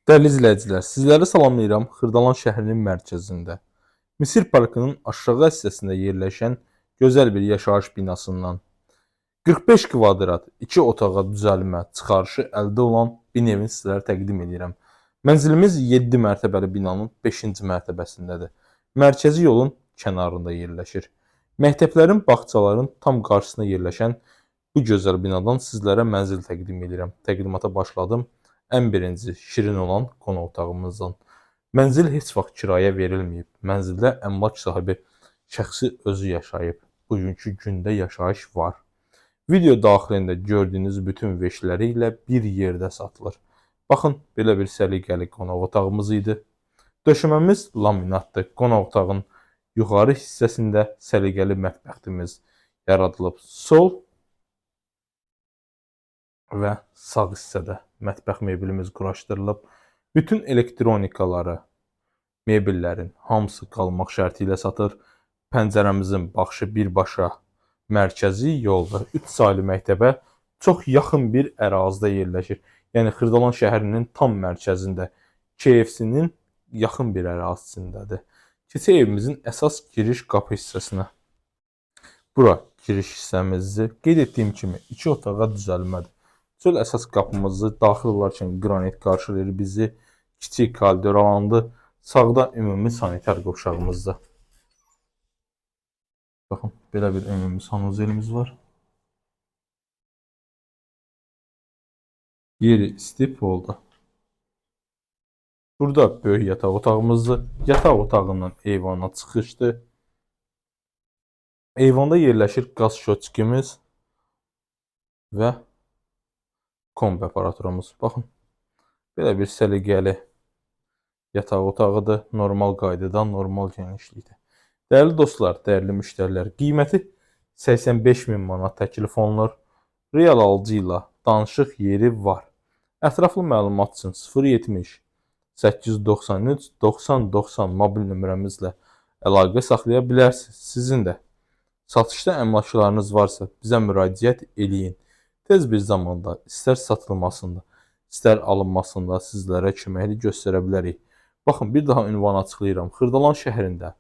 Dəyərli izləyicilər, sizləri salamlayıram. Xırdalan şəhərinin mərkəzində, Misir Parkının aşağı hissəsində yerləşən gözəl bir yaşayış binasından 45 kvadrat 2 otağa düzəlmə çıxarışı əldə olan bir evini sizlərə təqdim edirəm. Mənzilimiz 7 mərtəbəli binanın 5-ci mərtəbəsindədir. Mərkəzi yolun kənarında yerləşir. Məktəblərin, bağçaların tam qarşısında yerləşən bu gözəl binadan sizlərə mənzil təqdim edirəm. Təqdimata başladım. Ən birinci şirin olan qonaq otağımızdan. Mənzil heç vaxt kirayə verilməyib. Mənzildə əmlak sahibi şəxsi özü yaşayıb. Bugünkü gündə yaşayış var. Video daxilində gördüyünüz bütün veşləri ilə bir yerdə satılır. Baxın, belə bir səliqəli qonaq otağımız idi. Döşəməmiz laminatdır. Qonaq otağın yuxarı hissəsində səliqəli mətbəximiz yaradılıb. Sol və sağ hissədə mətbəx meblimiz quraşdırılıb. Bütün elektronikaları, mebellərin hamısı qalmaq şərti ilə satır. Pəncərəmizin baxışı birbaşa mərkəzi yolda 3 saylı məktəbə çox yaxın bir ərazidə yerləşir. Yəni Xırdalan şəhərinin tam mərkəzində, KFC-nin yaxın bir ərazisindədir. Keçək evimizin əsas giriş qapı hissəsinə. Bura giriş hissəmizdir. Qeyd etdiyim kimi 2 otağa düzəlmədir. Çöl əsas qapımızı daxil olarkən qranit qarşılayır bizi. Kiçik koridor alandır. Sağda ümumi sanitar qovşağımızdır. Baxın, belə bir ümumi sanuzelimiz var. Yeri isti polda. Burada böyük yataq otağımızdır. Yataq otağından eyvana çıxışdır. Eyvanda yerləşir qaz şotkimiz və kombi aparaturumuz. Baxın, belə bir səliqəli yataq otağıdır. Normal qaydada, normal genişlikdə. Dəyərli dostlar, dəyərli müştərilər, qiyməti 85.000 manat təklif olunur. Real alıcı ilə danışıq yeri var. Ətraflı məlumat üçün 070 893 90 90 mobil nömrəmizlə əlaqə saxlaya bilərsiniz. Sizin də satışda əmlaklarınız varsa bizə müraciət eləyin. Tez bir zamanda istər satılmasında, istər alınmasında sizlərə köməklik göstərə bilərik. Baxın, bir daha ünvanı açıqlayıram. Xırdalan şəhərində,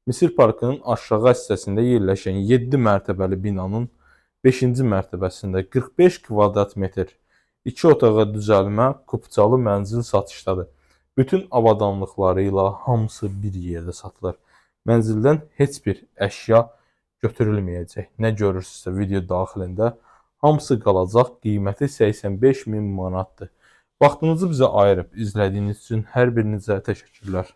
Misir Parkının aşağı hissəsində yerləşən 7 mərtəbəli binanın 5-ci mərtəbəsində 45 kvadrat metr 2 otağa düzəlmə kupçalı mənzil satışdadır. Bütün avadanlıqları ilə hamısı bir yerdə satılır. Mənzildən heç bir əşya götürülməyəcək. Nə görürsünüzsə video daxilində hamısı qalacaq. Qiyməti 85.000 manatdır. Vaxtınızı bizə ayırıb izlədiyiniz üçün hər birinizə təşəkkürlər.